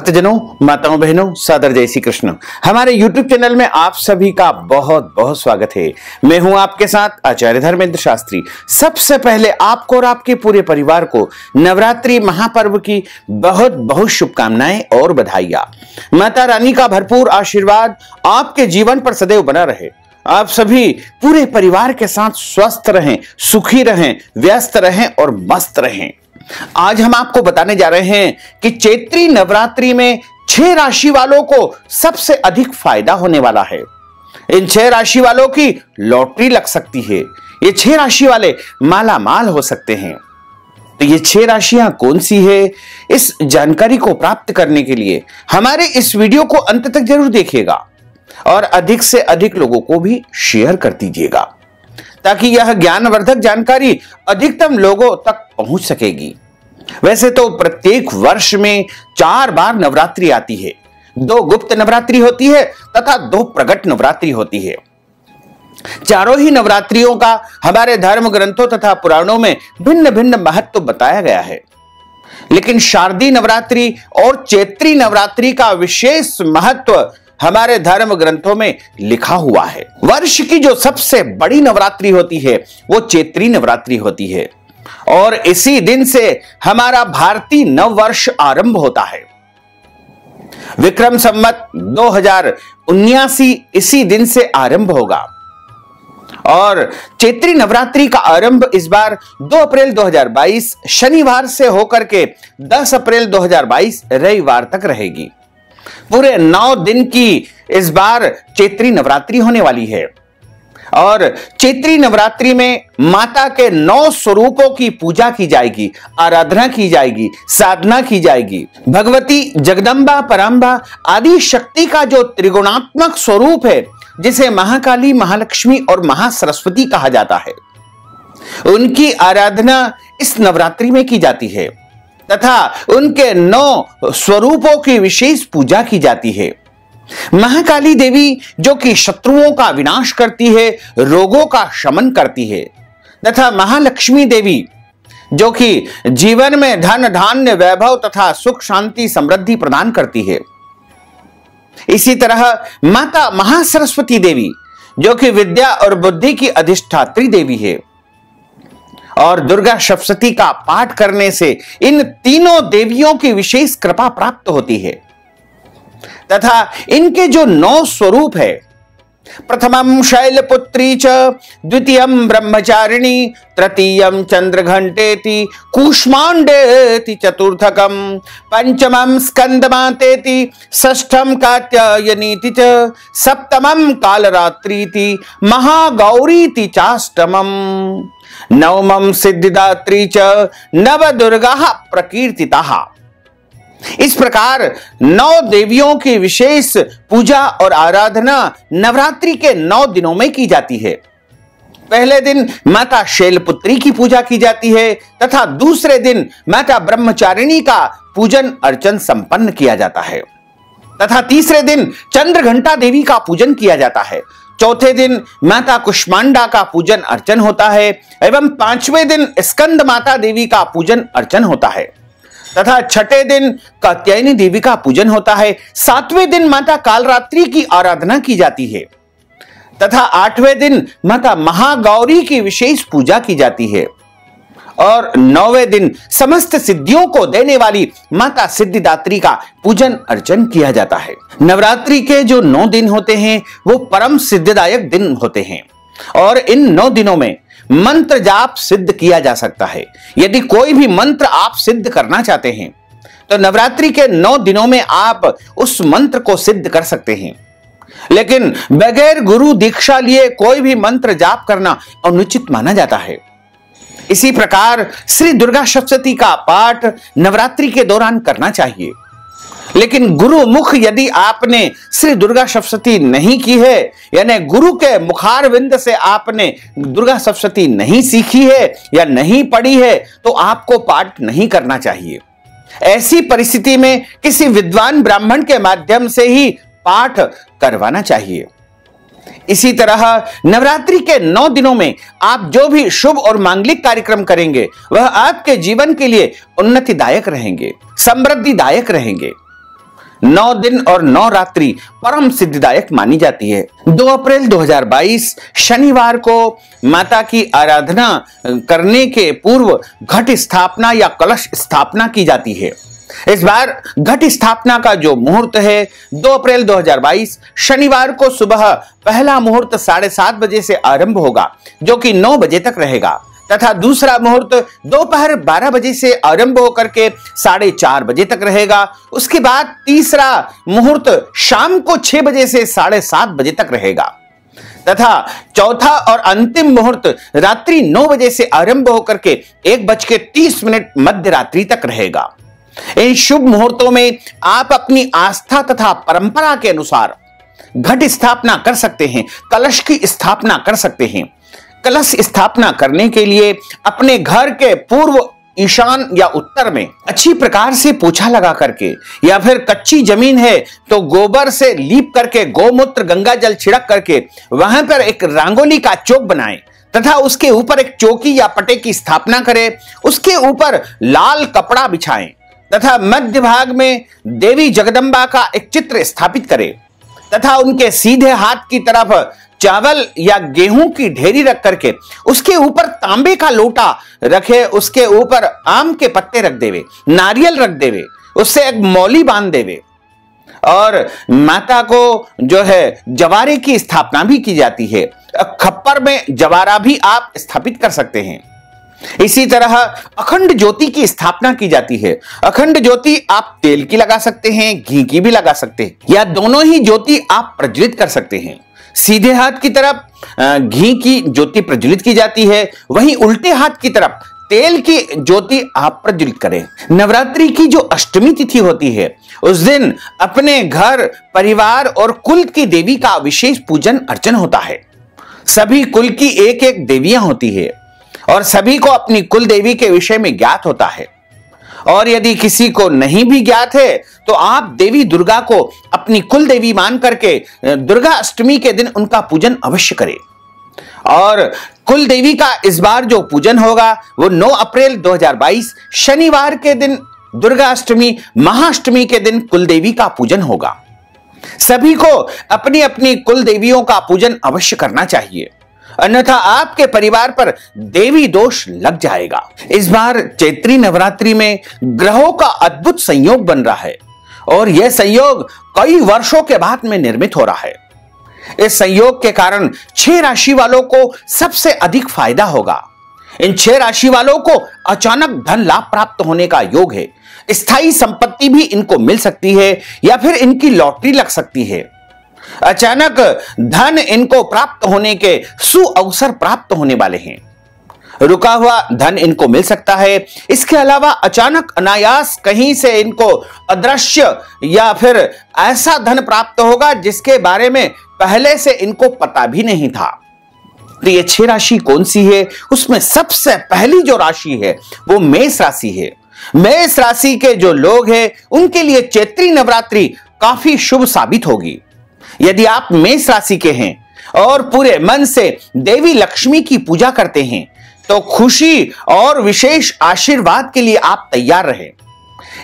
भक्तजनों, माताओं, बहनों, सादर जय श्री कृष्ण। हमारे YouTube चैनल में आप सभी का बहुत बहुत स्वागत है। मैं हूं आपके साथ आचार्य धर्मेंद्र शास्त्री। सबसे पहले आपको और आपके पूरे परिवार को नवरात्रि महापर्व की बहुत बहुत शुभकामनाएं और बधाइयां। माता रानी का भरपूर आशीर्वाद आपके जीवन पर सदैव बना रहे। आप सभी पूरे परिवार के साथ स्वस्थ रहें, सुखी रहें, व्यस्त रहें और मस्त रहें। आज हम आपको बताने जा रहे हैं कि चैत्री नवरात्रि में 6 राशि वालों को सबसे अधिक फायदा होने वाला है। इन 6 राशि वालों की लॉटरी लग सकती है। ये 6 राशि वाले माला माल हो सकते हैं। तो ये 6 राशियां कौन सी है, इस जानकारी को प्राप्त करने के लिए हमारे इस वीडियो को अंत तक जरूर देखिएगा और अधिक से अधिक लोगों को भी शेयर कर दीजिएगा ताकि यह ज्ञानवर्धक जानकारी अधिकतम लोगों तक पहुंच सकेगी। वैसे तो प्रत्येक वर्ष में 4 बार नवरात्रि आती है। 2 गुप्त नवरात्रि होती है तथा 2 प्रकट नवरात्रि होती है। चारों ही नवरात्रियों का हमारे धर्म ग्रंथों तथा पुराणों में भिन्न भिन्न महत्व बताया गया है, लेकिन शारदीय नवरात्रि और चैत्री नवरात्रि का विशेष महत्व हमारे धर्म ग्रंथों में लिखा हुआ है। वर्ष की जो सबसे बड़ी नवरात्रि होती है वो चैत्री नवरात्रि होती है और इसी दिन से हमारा भारतीय नव वर्ष आरंभ होता है। विक्रम संवत 2079 इसी दिन से आरंभ होगा और चैत्री नवरात्रि का आरंभ इस बार 2 अप्रैल 2022 शनिवार से होकर के 10 अप्रैल 2022 रविवार तक रहेगी। पूरे 9 दिन की इस बार चैत्री नवरात्रि होने वाली है और चैत्री नवरात्रि में माता के 9 स्वरूपों की पूजा की जाएगी, आराधना की जाएगी, साधना की जाएगी। भगवती जगदम्बा, पराम्बा आदि शक्ति का जो त्रिगुणात्मक स्वरूप है, जिसे महाकाली, महालक्ष्मी और महासरस्वती कहा जाता है, उनकी आराधना इस नवरात्रि में की जाती है तथा उनके 9 स्वरूपों की विशेष पूजा की जाती है। महाकाली देवी जो कि शत्रुओं का विनाश करती है, रोगों का शमन करती है, तथा महालक्ष्मी देवी जो कि जीवन में धन धान्य वैभव तथा सुख शांति समृद्धि प्रदान करती है। इसी तरह माता महासरस्वती देवी जो कि विद्या और बुद्धि की अधिष्ठात्री देवी है और दुर्गा सप्तशती का पाठ करने से इन तीनों देवियों की विशेष कृपा प्राप्त होती है तथा इनके जो 9 स्वरूप है, प्रथमम शैलपुत्री च, द्वितीयम ब्रह्मचारिणी, तृतीयम चंद्रघंटेति, कूष्मांडेति, चतुर्थकम पंचमम स्कंदमातेति, षष्ठम कात्यायनीति च, सप्तमम कालरात्रीति, महागौरीति चाष्टमम, नवमम सिद्धिदात्री च, नवदुर्गाः प्रकीर्तिताः। इस प्रकार 9 देवियों की विशेष पूजा और आराधना नवरात्रि के 9 दिनों में की जाती है। पहले दिन माता शैलपुत्री की पूजा की जाती है तथा दूसरे दिन माता ब्रह्मचारिणी का पूजन अर्चन संपन्न किया जाता है तथा तीसरे दिन चंद्रघंटा देवी का पूजन किया जाता है। चौथे दिन माता कुष्मांडा का पूजन अर्चन होता है एवं 5वें दिन स्कंद माता देवी का पूजन अर्चन होता है तथा 6ठे दिन कात्यायनी देवी का पूजन होता है। 7वें दिन माता कालरात्रि की आराधना की जाती है तथा 8वें दिन माता महागौरी की विशेष पूजा की जाती है और 9वें दिन समस्त सिद्धियों को देने वाली माता सिद्धिदात्री का पूजन अर्चन किया जाता है। नवरात्रि के जो 9 दिन होते हैं वो परम सिद्धिदायक दिन होते हैं और इन 9 दिनों में मंत्र जाप सिद्ध किया जा सकता है। यदि कोई भी मंत्र आप सिद्ध करना चाहते हैं तो नवरात्रि के 9 दिनों में आप उस मंत्र को सिद्ध कर सकते हैं, लेकिन बगैर गुरु दीक्षा लिए कोई भी मंत्र जाप करना अनुचित माना जाता है। इसी प्रकार श्री दुर्गा सप्तशती का पाठ नवरात्रि के दौरान करना चाहिए, लेकिन गुरु मुख यदि आपने श्री दुर्गा सप्तशती नहीं की है, यानी गुरु के मुखारविंद से आपने दुर्गा सप्तशती नहीं सीखी है या नहीं पढ़ी है, तो आपको पाठ नहीं करना चाहिए। ऐसी परिस्थिति में किसी विद्वान ब्राह्मण के माध्यम से ही पाठ करवाना चाहिए। इसी तरह नवरात्रि के 9 दिनों में आप जो भी शुभ और मांगलिक कार्यक्रम करेंगे वह आपके जीवन के लिए उन्नतिदायक रहेंगे, समृद्धिदायक रहेंगे 9 दिन और 9 रात्रि परम सिद्धिदायक मानी जाती है। 2 अप्रैल 2022 शनिवार को माता की आराधना करने के पूर्व घट स्थापना या कलश स्थापना की जाती है। इस बार घट स्थापना का जो मुहूर्त है 2 अप्रैल 2022 शनिवार को सुबह पहला मुहूर्त 7:30 बजे से आरंभ होगा, जो कि 9 बजे तक रहेगा, तथा दूसरा मुहूर्त दोपहर 12 बजे से आरंभ होकर के 4:30 बजे तक रहेगा। उसके बाद तीसरा मुहूर्त शाम को 6 बजे से 7:30 बजे तक रहेगा, तथा चौथा और अंतिम मुहूर्त रात्रि 9 बजे से आरंभ होकर के 1:30 मध्य रात्रि तक रहेगा। इन शुभ मुहूर्तों में आप अपनी आस्था तथा परंपरा के अनुसार घट स्थापना कर सकते हैं, कलश की स्थापना कर सकते हैं। कलश स्थापना करने के लिए अपने घर के पूर्व, ईशान या उत्तर में अच्छी प्रकार से पोछा लगा करके, या फिर कच्ची जमीन है तो गोबर से लीप करके, गोमूत्र गंगा जल छिड़क करके वहां पर एक रंगोली का चौक बनाएं, तथा उसके ऊपर एक चौकी या पटे की स्थापना करें। उसके ऊपर लाल कपड़ा बिछाएं तथा मध्य भाग में देवी जगदम्बा का एक चित्र स्थापित करें, तथा उनके सीधे हाथ की तरफ चावल या गेहूं की ढेरी रख करके उसके ऊपर तांबे का लोटा रखे, उसके ऊपर आम के पत्ते रख देवे, नारियल रख देवे, उससे एक मौली बांध देवे, और माता को जो है जवारे की स्थापना भी की जाती है। खप्पर में जवारा भी आप स्थापित कर सकते हैं। इसी तरह अखंड ज्योति की स्थापना की जाती है। अखंड ज्योति आप तेल की लगा सकते हैं, घी की भी लगा सकते हैं, या दोनों ही ज्योति आप प्रज्वलित कर सकते हैं। सीधे हाथ की तरफ घी की ज्योति प्रज्वलित की जाती है, वहीं उल्टे हाथ की तरफ तेल की ज्योति आप प्रज्वलित करें। नवरात्रि की जो अष्टमी तिथि होती है उस दिन अपने घर, परिवार और कुल की देवी का विशेष पूजन अर्चन होता है। सभी कुल की एक एक देवियां होती है और सभी को अपनी कुल देवी के विषय में ज्ञात होता है, और यदि किसी को नहीं भी ज्ञात है तो आप देवी दुर्गा को अपनी कुल देवी मान करके दुर्गा अष्टमी के दिन उनका पूजन अवश्य करें। और कुल देवी का इस बार जो पूजन होगा वो 9 अप्रैल 2022 शनिवार के दिन दुर्गा अष्टमी महाअष्टमी के दिन कुल देवी का पूजन होगा। सभी को अपनी अपनी कुल देवियों का पूजन अवश्य करना चाहिए, अन्यथा आपके परिवार पर देवी दोष लग जाएगा। इस बार चैत्री नवरात्रि में ग्रहों का अद्भुत संयोग बन रहा है और यह संयोग कई वर्षों के बाद में निर्मित हो रहा है। इस संयोग के कारण 6 राशि वालों को सबसे अधिक फायदा होगा। इन 6 राशि वालों को अचानक धन लाभ प्राप्त होने का योग है। स्थायी संपत्ति भी इनको मिल सकती है या फिर इनकी लॉटरी लग सकती है। अचानक धन इनको प्राप्त होने के सुअवसर प्राप्त होने वाले हैं। रुका हुआ धन इनको मिल सकता है। इसके अलावा अचानक अनायास कहीं से इनको अदृश्य या फिर ऐसा धन प्राप्त होगा जिसके बारे में पहले से इनको पता भी नहीं था। तो ये 6 राशि कौन सी है? उसमें सबसे पहली जो राशि है वो मेष राशि है। मेष राशि के जो लोग हैं उनके लिए चैत्री नवरात्रि काफी शुभ साबित होगी। यदि आप मेष राशि के हैं और पूरे मन से देवी लक्ष्मी की पूजा करते हैं तो खुशी और विशेष आशीर्वाद के लिए आप तैयार रहें।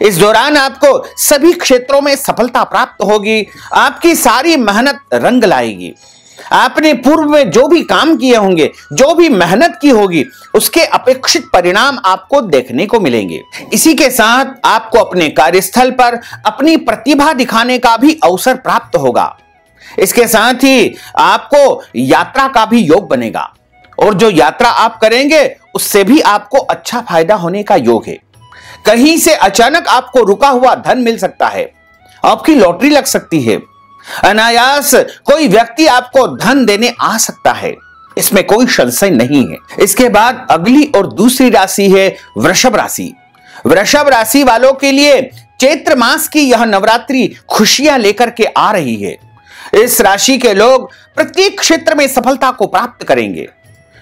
इस दौरान आपको सभी क्षेत्रों में सफलता प्राप्त होगी। आपकी सारी मेहनत रंग लाएगी। आपने पूर्व में जो भी काम किए होंगे, जो भी मेहनत की होगी, उसके अपेक्षित परिणाम आपको देखने को मिलेंगे। इसी के साथ आपको अपने कार्यस्थल पर अपनी प्रतिभा दिखाने का भी अवसर प्राप्त होगा। इसके साथ ही आपको यात्रा का भी योग बनेगा और जो यात्रा आप करेंगे उससे भी आपको अच्छा फायदा होने का योग है। कहीं से अचानक आपको रुका हुआ धन मिल सकता है, आपकी लॉटरी लग सकती है, अनायास कोई व्यक्ति आपको धन देने आ सकता है, इसमें कोई संशय नहीं है। इसके बाद अगली और दूसरी राशि है वृषभ राशि। वृषभ राशि वालों के लिए चैत्र मास की यह नवरात्रि खुशियां लेकर के आ रही है। इस राशि के लोग प्रत्येक क्षेत्र में सफलता को प्राप्त करेंगे।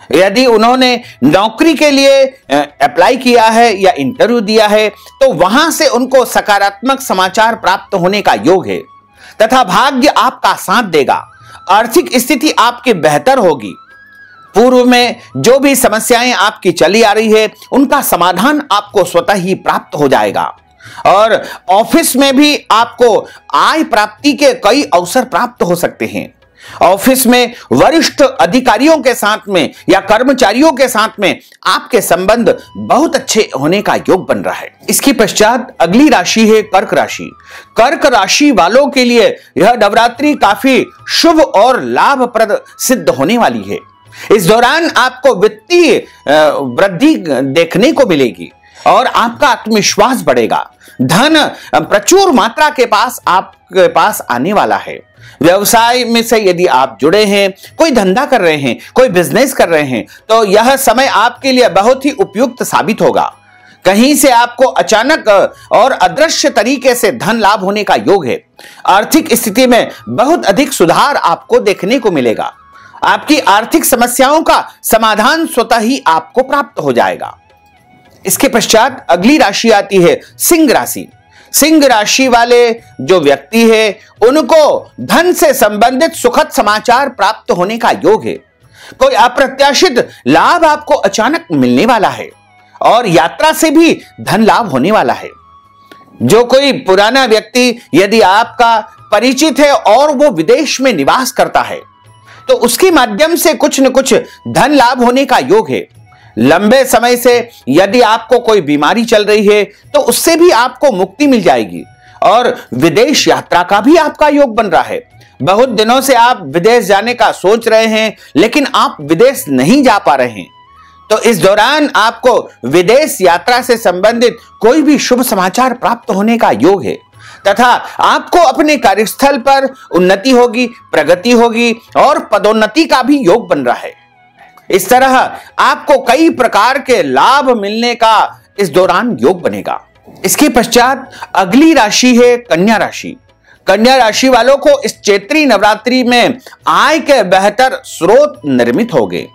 यदि उन्होंने नौकरी के लिए अप्लाई किया है या इंटरव्यू दिया है तो वहां से उनको सकारात्मक समाचार प्राप्त होने का योग है तथा भाग्य आपका साथ देगा। आर्थिक स्थिति आपकी बेहतर होगी। पूर्व में जो भी समस्याएं आपकी चली आ रही है उनका समाधान आपको स्वतः ही प्राप्त हो जाएगा। और ऑफिस में भी आपको आय प्राप्ति के कई अवसर प्राप्त हो सकते हैं। ऑफिस में वरिष्ठ अधिकारियों के साथ में या कर्मचारियों के साथ में आपके संबंध बहुत अच्छे होने का योग बन रहा है। इसके पश्चात अगली राशि है कर्क राशि। कर्क राशि वालों के लिए यह नवरात्रि काफी शुभ और लाभप्रद सिद्ध होने वाली है। इस दौरान आपको वित्तीय वृद्धि देखने को मिलेगी और आपका आत्मविश्वास बढ़ेगा। धन प्रचुर मात्रा के पास आपके पास आने वाला है। व्यवसाय में से यदि आप जुड़े हैं, कोई धंधा कर रहे हैं, कोई बिजनेस कर रहे हैं, तो यह समय आपके लिए बहुत ही उपयुक्त साबित होगा। कहीं से आपको अचानक और अदृश्य तरीके से धन लाभ होने का योग है। आर्थिक स्थिति में बहुत अधिक सुधार आपको देखने को मिलेगा। आपकी आर्थिक समस्याओं का समाधान स्वतः ही आपको प्राप्त हो जाएगा। इसके पश्चात अगली राशि आती है सिंह राशि। सिंह राशि वाले जो व्यक्ति है, उनको धन से संबंधित सुखद समाचार प्राप्त होने का योग है। कोई अप्रत्याशित लाभ आपको अचानक मिलने वाला है और यात्रा से भी धन लाभ होने वाला है। जो कोई पुराना व्यक्ति यदि आपका परिचित है और वो विदेश में निवास करता है, तो उसके माध्यम से कुछ न कुछ धन लाभ होने का योग है। लंबे समय से यदि आपको कोई बीमारी चल रही है, तो उससे भी आपको मुक्ति मिल जाएगी और विदेश यात्रा का भी आपका योग बन रहा है। बहुत दिनों से आप विदेश जाने का सोच रहे हैं, लेकिन आप विदेश नहीं जा पा रहे हैं, तो इस दौरान आपको विदेश यात्रा से संबंधित कोई भी शुभ समाचार प्राप्त होने का योग है तथा आपको अपने कार्यस्थल पर उन्नति होगी, प्रगति होगी और पदोन्नति का भी योग बन रहा है। इस तरह आपको कई प्रकार के लाभ मिलने का इस दौरान योग बनेगा। इसके पश्चात अगली राशि है कन्या राशि। कन्या राशि वालों को इस चैत्री नवरात्रि में आय के बेहतर स्रोत निर्मित होंगे,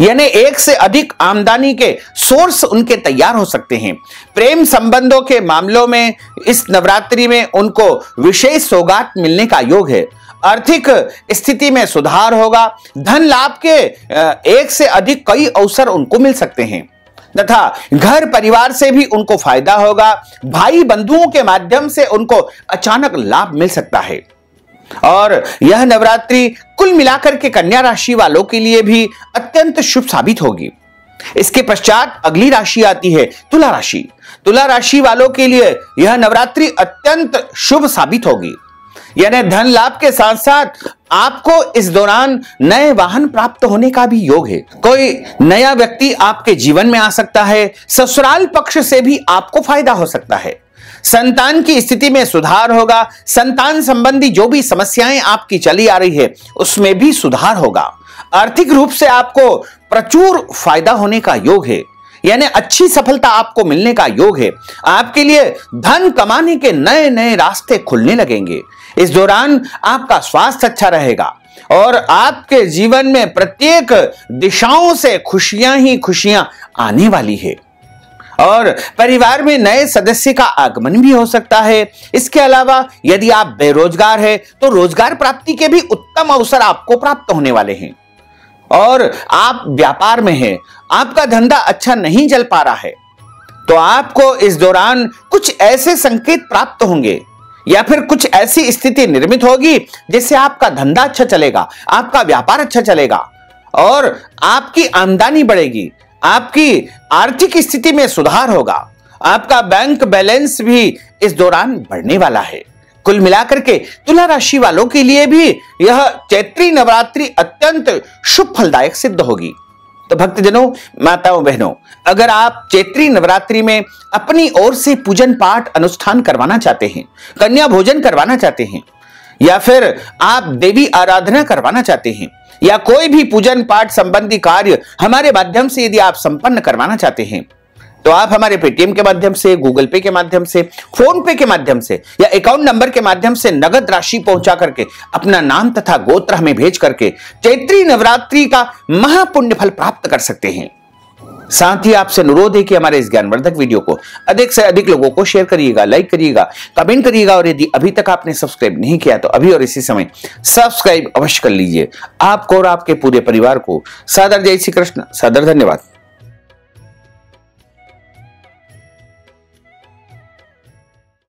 यानी एक से अधिक आमदनी के सोर्स उनके तैयार हो सकते हैं। प्रेम संबंधों के मामलों में इस नवरात्रि में उनको विशेष सौगात मिलने का योग है। आर्थिक स्थिति में सुधार होगा। धन लाभ के एक से अधिक कई अवसर उनको मिल सकते हैं तथा घर परिवार से भी उनको फायदा होगा। भाई बंधुओं के माध्यम से उनको अचानक लाभ मिल सकता है और यह नवरात्रि कुल मिलाकर के कन्या राशि वालों के लिए भी अत्यंत शुभ साबित होगी। इसके पश्चात अगली राशि आती है तुला राशि। तुला राशि वालों के लिए यह नवरात्रि अत्यंत शुभ साबित होगी, यानी धन लाभ के साथ साथ आपको इस दौरान नए वाहन प्राप्त होने का भी योग है। कोई नया व्यक्ति आपके जीवन में आ सकता है। ससुराल पक्ष से भी आपको फायदा हो सकता है। संतान की स्थिति में सुधार होगा। संतान संबंधी जो भी समस्याएं आपकी चली आ रही है, उसमें भी सुधार होगा। आर्थिक रूप से आपको प्रचुर फायदा होने का योग है, यानी अच्छी सफलता आपको मिलने का योग है। आपके लिए धन कमाने के नए नए रास्ते खुलने लगेंगे। इस दौरान आपका स्वास्थ्य अच्छा रहेगा और आपके जीवन में प्रत्येक दिशाओं से खुशियां ही खुशियां आने वाली है और परिवार में नए सदस्य का आगमन भी हो सकता है। इसके अलावा यदि आप बेरोजगार हैं, तो रोजगार प्राप्ति के भी उत्तम अवसर आपको प्राप्त होने वाले हैं। और आप व्यापार में हैं, आपका धंधा अच्छा नहीं चल पा रहा है, तो आपको इस दौरान कुछ ऐसे संकेत प्राप्त होंगे या फिर कुछ ऐसी स्थिति निर्मित होगी जिससे आपका धंधा अच्छा चलेगा, आपका व्यापार अच्छा चलेगा और आपकी आमदनी बढ़ेगी। आपकी आर्थिक स्थिति में सुधार होगा। आपका बैंक बैलेंस भी इस दौरान बढ़ने वाला है। कुल मिलाकर के तुला राशि वालों के लिए भी यह चैत्री नवरात्रि अत्यंत शुभ फलदायक सिद्ध होगी। तो भक्तजनों, माताओं, बहनों, अगर आप चैत्री नवरात्रि में अपनी ओर से पूजन पाठ अनुष्ठान करवाना चाहते हैं, कन्या भोजन करवाना चाहते हैं या फिर आप देवी आराधना करवाना चाहते हैं या कोई भी पूजन पाठ संबंधी कार्य हमारे माध्यम से यदि आप संपन्न करवाना चाहते हैं, तो आप हमारे पेटीएम के माध्यम से, गूगल पे के माध्यम से, फोन पे के माध्यम से या अकाउंट नंबर के माध्यम से नगद राशि पहुंचा करके अपना नाम तथा गोत्र हमें भेज करके चैत्री नवरात्रि का महापुण्य फल प्राप्त कर सकते हैं। साथ ही आपसे अनुरोध है कि हमारे इस ज्ञानवर्धक वीडियो को अधिक से अधिक लोगों को शेयर करिएगा, लाइक करिएगा, कमेंट करिएगा और यदि अभी तक आपने सब्सक्राइब नहीं किया तो अभी और इसी समय सब्सक्राइब अवश्य कर लीजिए। आपको और आपके पूरे परिवार को सादर जय श्री कृष्ण, सादर धन्यवाद।